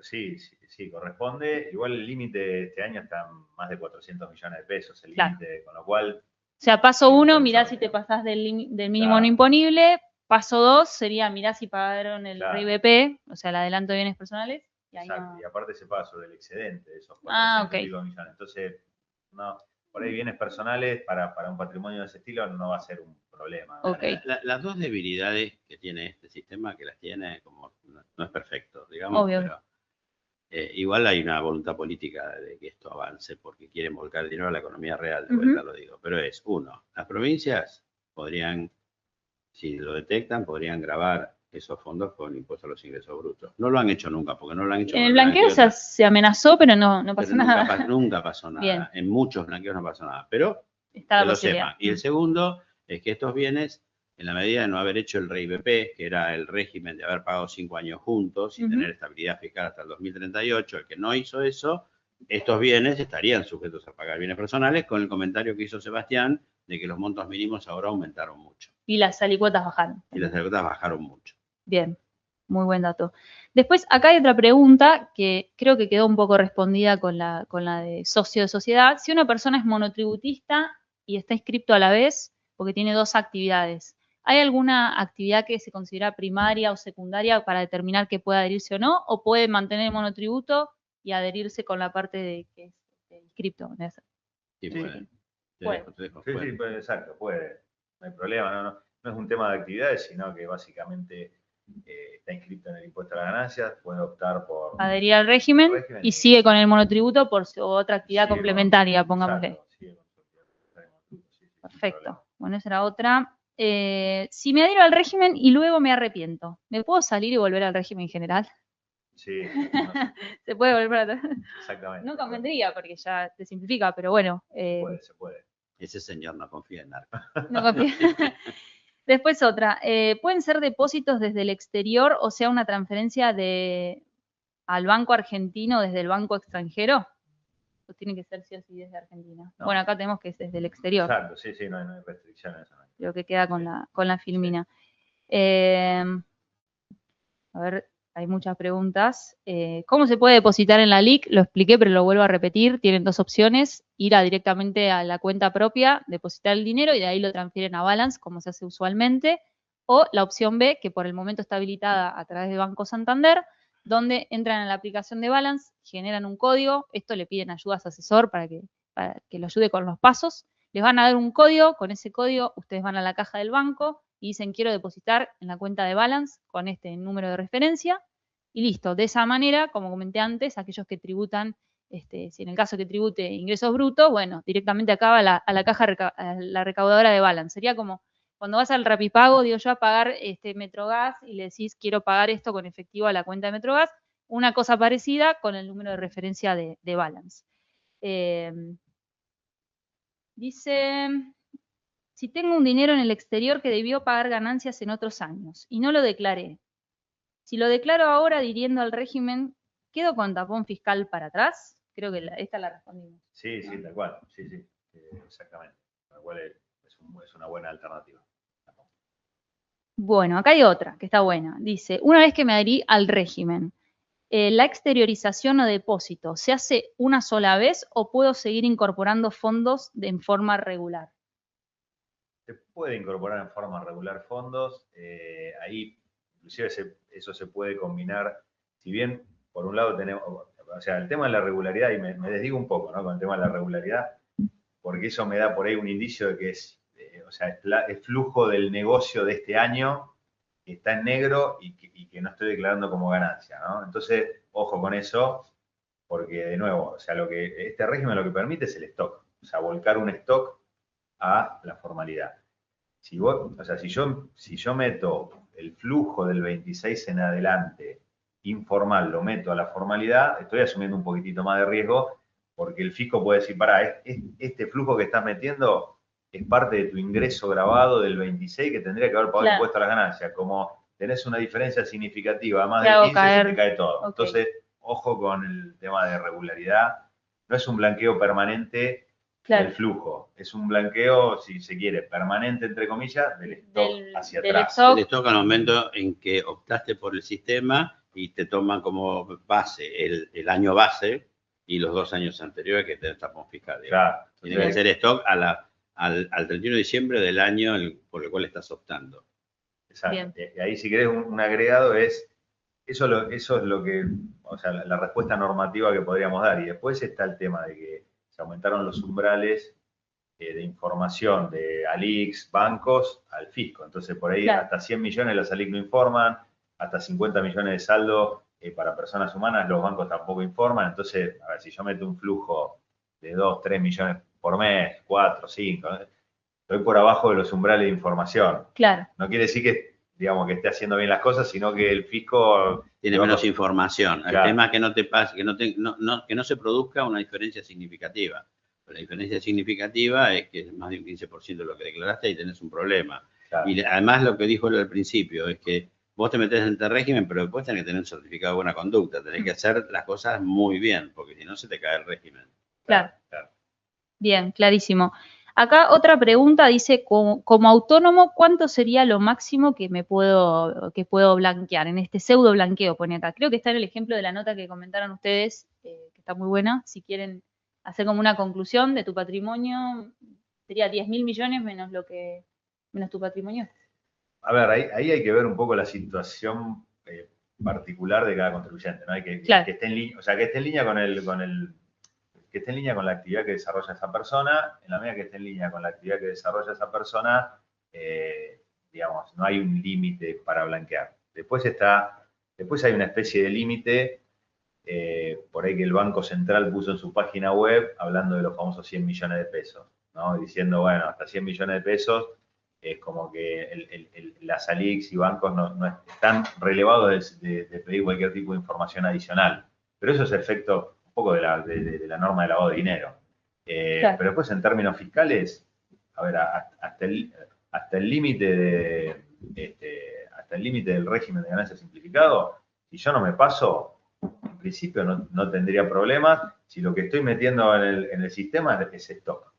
Sí, corresponde. Igual el límite este año está en más de 400 millones de pesos, el Claro. límite, con lo cual... O sea, paso 1, mirá si te pasás del mínimo Claro. no imponible. Paso 2 sería mirá si pagaron el Claro. RIBP, o sea, el adelanto de bienes personales. Y ahí Exacto, no... y aparte ese paso del excedente de esos 400 ok. millones. Entonces, no, por ahí bienes personales para un patrimonio de ese estilo no va a ser un problema. ¿no? Ok. Las dos debilidades que tiene este sistema, que las tiene, como no es perfecto, digamos, Obvio. pero igual hay una voluntad política de que esto avance porque quieren volcar el dinero a la economía real, de vuelta lo digo. Pero es, uno, las provincias podrían, si lo detectan, podrían gravar esos fondos con impuesto a los ingresos brutos. No lo han hecho nunca, porque no lo han hecho. En el blanqueo se amenazó, pero no pasó nada. Nunca pasó nada. Bien. En muchos blanqueos no pasó nada, pero está que lo sepan. Y el segundo es que estos bienes, en la medida de no haber hecho el RIBP, que era el régimen de haber pagado 5 años juntos y tener estabilidad fiscal hasta el 2038, el que no hizo eso, estos bienes estarían sujetos a pagar bienes personales, con el comentario que hizo Sebastián de que los montos mínimos ahora aumentaron mucho. Y las alicuotas bajaron. Y las alicuotas bajaron mucho. Bien, muy buen dato. Después, acá hay otra pregunta que creo que quedó un poco respondida con la de socio de sociedad. Si una persona es monotributista y está inscripto a la vez, porque tiene dos actividades, ¿hay alguna actividad que se considera primaria o secundaria para determinar que puede adherirse o no? ¿O puede mantener el monotributo y adherirse con la parte de que es inscripto? Sí, puede. Sí, puede, exacto, puede. No hay problema, no es un tema de actividades, sino que básicamente está inscrito en el impuesto a las ganancias, puede optar por... adherir al régimen y sigue con el monotributo por su otra actividad complementaria, pongámosle. Exacto, perfecto. Bueno, esa era otra. Si me adhiero al régimen y luego me arrepiento, ¿me puedo salir y volver al régimen general? Sí. ¿Se puede volver para atrás? Exactamente. No convendría porque ya te simplifica, pero bueno. Se puede. Ese señor no confía en Arca. No confía. Después otra. ¿Pueden ser depósitos desde el exterior, o sea, una transferencia al banco argentino desde el banco extranjero? ¿O tiene que ser sí o sí desde Argentina? No. Bueno, acá tenemos que es desde el exterior. Exacto, sí, no hay restricciones. Lo que queda con la filmina. Sí. A ver, hay muchas preguntas. ¿Cómo se puede depositar en la LIC? Lo expliqué, pero lo vuelvo a repetir. Tienen dos opciones: ir directamente a la cuenta propia, depositar el dinero y de ahí lo transfieren a Balance, como se hace usualmente. O la opción B, que por el momento está habilitada a través de Banco Santander, donde entran en la aplicación de Balance, generan un código. Esto le piden ayuda a su asesor para que lo ayude con los pasos. Les van a dar un código. Con ese código ustedes van a la caja del banco y dicen quiero depositar en la cuenta de Balance con este número de referencia y listo. De esa manera, como comenté antes, aquellos que tributan, si en el caso que tribute ingresos brutos, bueno, directamente acaba a la caja, a la recaudadora de Balance. Sería como Cuando vas al Rapipago, digo yo, a pagar Metrogas y le decís, quiero pagar esto con efectivo a la cuenta de Metrogas, una cosa parecida con el número de referencia de balance. Dice, si tengo un dinero en el exterior que debió pagar ganancias en otros años y no lo declaré, si lo declaro ahora adhiriendo al régimen, ¿quedo con tapón fiscal para atrás? Creo que esta la respondimos. Sí, sí, tal cual. Sí, exactamente. Tal cual es una buena alternativa. Bueno, acá hay otra que está buena. Dice, una vez que me adherí al régimen, ¿la exteriorización o depósito se hace una sola vez o puedo seguir incorporando fondos en forma regular? Se puede incorporar en forma regular fondos. Ahí, inclusive, eso se puede combinar. Si bien, por un lado, tenemos, o sea, el tema de la regularidad, y me desdigo un poco, ¿no? Con el tema de la regularidad, porque eso me da por ahí un indicio de que o sea, es flujo del negocio de este año que está en negro y que no estoy declarando como ganancia, ¿no? Entonces, ojo con eso, porque de nuevo, o sea, este régimen lo que permite es el stock, o sea, volcar un stock a la formalidad. O sea, si yo meto el flujo del 26 en adelante informal, lo meto a la formalidad, estoy asumiendo un poquitito más de riesgo, porque el fisco puede decir, pará, este flujo que estás metiendo es parte de tu ingreso grabado del 26 que tendría que haber pagado impuesto a las ganancias. Como tenés una diferencia significativa, más del 15, se te cae todo. Okay. Entonces, ojo con el tema de regularidad. No es un blanqueo permanente del flujo. Es un blanqueo, si se quiere, permanente, entre comillas, del stock hacia atrás. Del stock al momento en que optaste por el sistema y te toman como base el año base y los 2 años anteriores que tenés tapón fiscal. Claro. Tiene que ser stock al 31 de diciembre del año por el cual estás optando. Exacto. Bien. Y ahí, si querés, un agregado es, eso es lo que, o sea, la respuesta normativa que podríamos dar. Y después está el tema de que se aumentaron los umbrales de información de ALIX, bancos, al fisco. Entonces, por ahí hasta 100 millones las ALIX no informan, hasta 50 millones de saldo para personas humanas los bancos tampoco informan. Entonces, a ver, si yo meto un flujo de 2, 3 millones por mes, 4, 5, estoy por abajo de los umbrales de información. Claro. No quiere decir que, digamos, que esté haciendo bien las cosas, sino que el fisco tiene menos información. Claro. El tema es que no te pase, que no se produzca una diferencia significativa. La diferencia significativa es que es más de un 15% de lo que declaraste y tenés un problema. Claro. Y además lo que dijo él al principio es que vos te metés en este régimen, pero después tenés que tener un certificado de buena conducta. Tenés que hacer las cosas muy bien, porque si no se te cae el régimen. Claro. Bien, clarísimo. Acá otra pregunta dice, como autónomo, ¿cuánto sería lo máximo que puedo blanquear? En este pseudo blanqueo, pone acá. Creo que está en el ejemplo de la nota que comentaron ustedes, que está muy buena. Si quieren hacer como una conclusión de tu patrimonio, sería 10.000 millones menos tu patrimonio. A ver, ahí hay que ver un poco la situación particular de cada contribuyente, ¿no? Hay que esté en línea, o sea, que esté en línea que esté en línea con la actividad que desarrolla esa persona. En la medida que esté en línea con la actividad que desarrolla esa persona, digamos, no hay un límite para blanquear. Después hay una especie de límite, por ahí que el Banco Central puso en su página web, hablando de los famosos 100 millones de pesos, ¿no? Diciendo, bueno, hasta 100 millones de pesos es como que las ALIX y bancos no están relevados de pedir cualquier tipo de información adicional. Pero eso es efecto un poco de la norma de lavado de dinero. Claro. Pero después, en términos fiscales, a ver, hasta el límite del régimen de ganancia simplificado, si yo no me paso, en principio no tendría problemas si lo que estoy metiendo en el sistema es stock.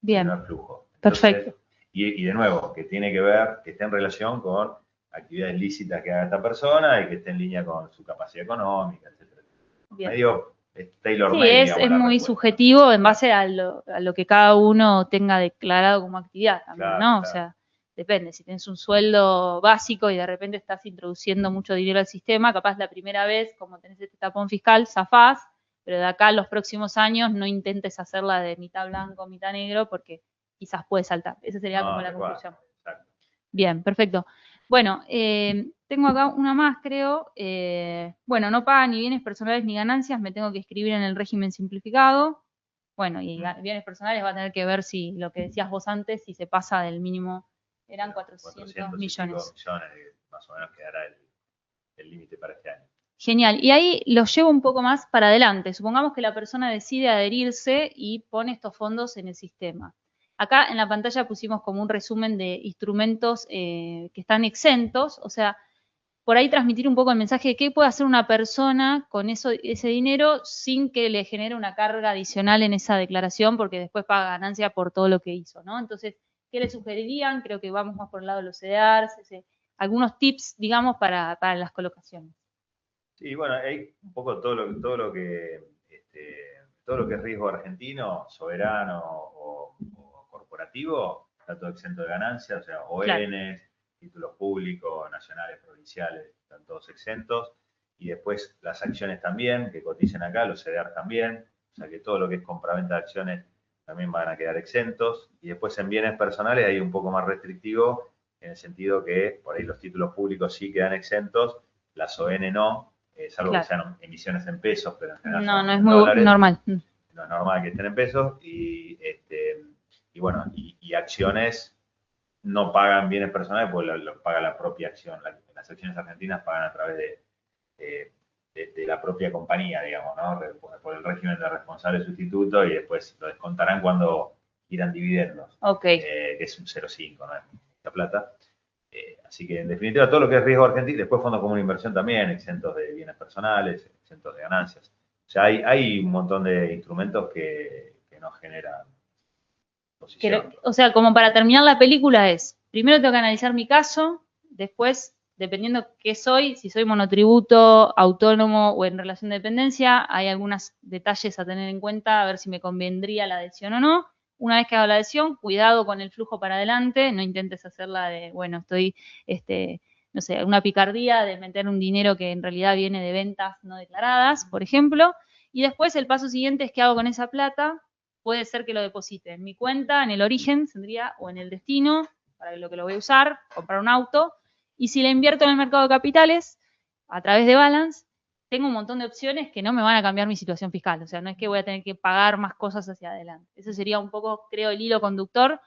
Bien. No es flujo. Entonces, perfecto. Y de nuevo, que tiene que ver, que esté en relación con actividades lícitas que haga esta persona y que esté en línea con su capacidad económica, etc. Bien. Medio tailor sí, made, es muy subjetivo en base a lo que cada uno tenga declarado como actividad también, claro, ¿no? Claro. O sea, depende. Si tienes un sueldo básico y de repente estás introduciendo mucho dinero al sistema, capaz la primera vez, como tenés este tapón fiscal, zafás, pero de acá a los próximos años no intentes hacerla de mitad blanco, mitad negro, porque quizás puede saltar. Esa sería como la conclusión. Bien, perfecto. Bueno, tengo acá una más, creo. Bueno, no paga ni bienes personales ni ganancias, me tengo que escribir en el régimen simplificado. Bueno, y bienes personales va a tener que ver si lo que decías vos antes, si se pasa del mínimo Eran 400 millones. Más o menos quedará el límite para este año. Genial. Y ahí los llevo un poco más para adelante. Supongamos que la persona decide adherirse y pone estos fondos en el sistema. Acá en la pantalla pusimos como un resumen de instrumentos que están exentos, o sea, por ahí transmitir un poco el mensaje de qué puede hacer una persona con ese dinero sin que le genere una carga adicional en esa declaración, porque después paga ganancia por todo lo que hizo, ¿no? Entonces, ¿qué le sugerirían? Creo que vamos más por el lado de los CDRs, algunos tips, digamos, para las colocaciones. Sí, bueno, hay un poco todo lo que es riesgo argentino, soberano o corporativo, está todo exento de ganancias, o sea, ONs, claro, títulos públicos, nacionales, provinciales, están todos exentos. Y después las acciones también, que coticen acá, los CDR también, o sea que todo lo que es compraventa de acciones también van a quedar exentos. Y después en bienes personales hay un poco más restrictivo, en el sentido que por ahí los títulos públicos sí quedan exentos, las ON no, salvo claro, que sean emisiones en pesos, pero en general no es muy dólares, normal. No es normal que estén en pesos. Y bueno, y acciones no pagan bienes personales porque lo paga la propia acción. Las acciones argentinas pagan a través de la propia compañía, digamos, ¿no? Por el régimen de responsable sustituto, y después lo descontarán cuando quieran dividendos. Okay. Que es un 0,5, ¿no? Es mucha plata. Así que en definitiva todo lo que es riesgo argentino, después fondos comunes de inversión también, exentos de bienes personales, exentos de ganancias. O sea, hay un montón de instrumentos que nos generan posición. O sea, como para terminar la película es, primero tengo que analizar mi caso, después, dependiendo qué soy, si soy monotributo, autónomo o en relación de dependencia, hay algunos detalles a tener en cuenta, a ver si me convendría la adhesión o no. Una vez que hago la adhesión, cuidado con el flujo para adelante, no intentes hacerla de, bueno, estoy, no sé, una picardía de meter un dinero que en realidad viene de ventas no declaradas, por ejemplo. Y después el paso siguiente es qué hago con esa plata. Puede ser que lo deposite en mi cuenta, en el origen, tendría, o en el destino, para lo que lo voy a usar, comprar un auto. Y si la invierto en el mercado de capitales, a través de Balance, tengo un montón de opciones que no me van a cambiar mi situación fiscal. O sea, no es que voy a tener que pagar más cosas hacia adelante. Ese sería un poco, creo, el hilo conductor.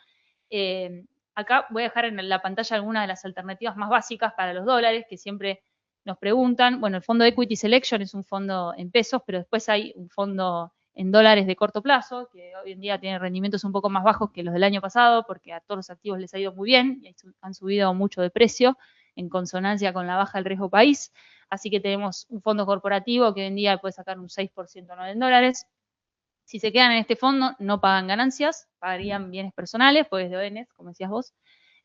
Acá voy a dejar en la pantalla algunas de las alternativas más básicas para los dólares, que siempre nos preguntan. Bueno, el fondo Equity Selection es un fondo en pesos, pero después hay un fondo en dólares de corto plazo, que hoy en día tiene rendimientos un poco más bajos que los del año pasado, porque a todos los activos les ha ido muy bien y han subido mucho de precio en consonancia con la baja del riesgo país. Así que tenemos un fondo corporativo que hoy en día puede sacar un 6% anual en dólares. Si se quedan en este fondo, no pagan ganancias, pagarían bienes personales, pues de ONs, como decías vos.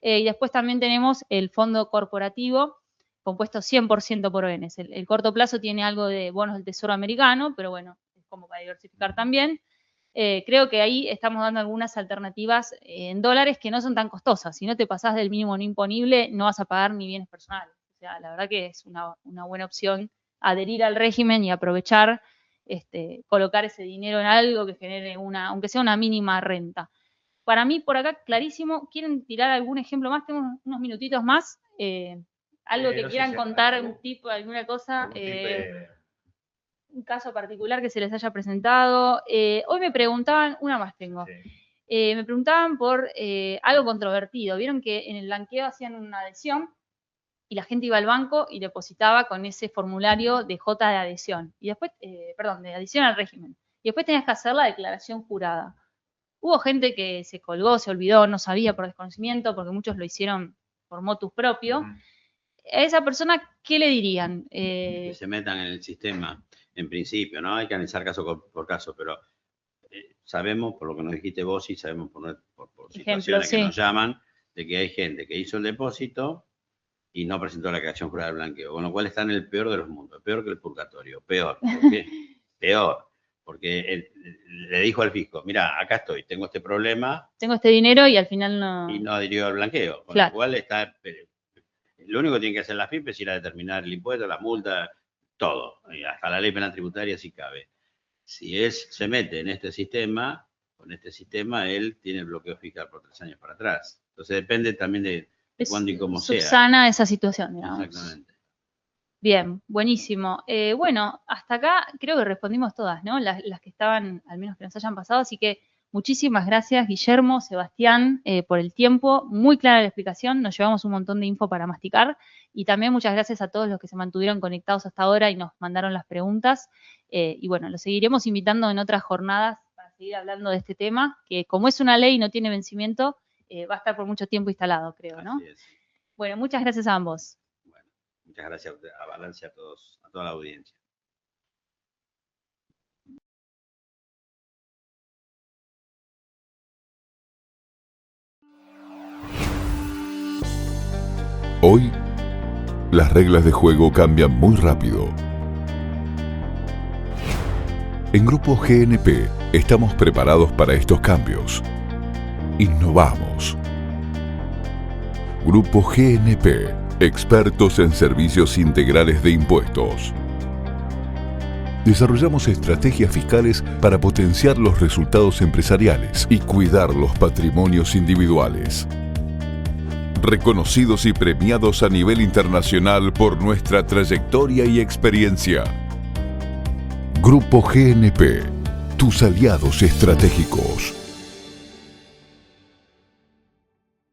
Y después también tenemos el fondo corporativo, compuesto 100% por ONs. El corto plazo tiene algo de bonos del Tesoro americano, pero bueno, como para diversificar también. Creo que ahí estamos dando algunas alternativas en dólares que no son tan costosas. Si no te pasás del mínimo no imponible, no vas a pagar ni bienes personales. O sea, la verdad que es una buena opción adherir al régimen y aprovechar, colocar ese dinero en algo que genere aunque sea una mínima renta. Para mí, por acá, clarísimo. ¿Quieren tirar algún ejemplo más? Tengo unos minutitos más. Algo que quieran contar, un tip, alguna cosa. Un caso particular que se les haya presentado. Hoy me preguntaban, una más tengo, sí. Me preguntaban por algo controvertido. Vieron que en el blanqueo hacían una adhesión y la gente iba al banco y depositaba con ese formulario de J de adhesión. Y después, de adhesión al régimen. Y después tenías que hacer la declaración jurada. Hubo gente que se colgó, se olvidó, no sabía por desconocimiento, porque muchos lo hicieron por motus propio. A esa persona, ¿qué le dirían? Que se metan en el sistema. En principio, ¿no? Hay que analizar caso por caso, pero sabemos, por lo que nos dijiste vos, y sabemos por situaciones que nos llaman, de que hay gente que hizo el depósito y no presentó la declaración jurada de blanqueo, con lo cual está en el peor de los mundos, peor que el purgatorio, peor. ¿Por qué? Peor, porque le dijo al fisco, mira, acá estoy, tengo este problema. Tengo este dinero y al final no... Y no adhirió al blanqueo, con lo cual está... Lo único que tiene que hacer la FIP es ir a determinar el impuesto, la multa, todo, hasta la ley penal tributaria si cabe. Si se mete en este sistema, con este sistema él tiene el bloqueo fiscal por 3 años para atrás. Entonces depende también de cuándo y cómo sea. Subsana esa situación, digamos. Exactamente. Bien, buenísimo. Bueno, hasta acá creo que respondimos todas, ¿no? Las que estaban, al menos que nos hayan pasado, así que Muchísimas gracias, Guillermo, Sebastián, por el tiempo. Muy clara la explicación, nos llevamos un montón de info para masticar. Y también muchas gracias a todos los que se mantuvieron conectados hasta ahora y nos mandaron las preguntas. Y bueno, los seguiremos invitando en otras jornadas para seguir hablando de este tema, que como es una ley y no tiene vencimiento, va a estar por mucho tiempo instalado, creo, ¿no? Así es. Bueno, muchas gracias a ambos. Bueno, muchas gracias a Balance, a todos, a toda la audiencia. Hoy, las reglas de juego cambian muy rápido. En Grupo GNP estamos preparados para estos cambios. Innovamos. Grupo GNP, expertos en servicios integrales de impuestos. Desarrollamos estrategias fiscales para potenciar los resultados empresariales y cuidar los patrimonios individuales. Reconocidos y premiados a nivel internacional por nuestra trayectoria y experiencia. Grupo GNP, tus aliados estratégicos.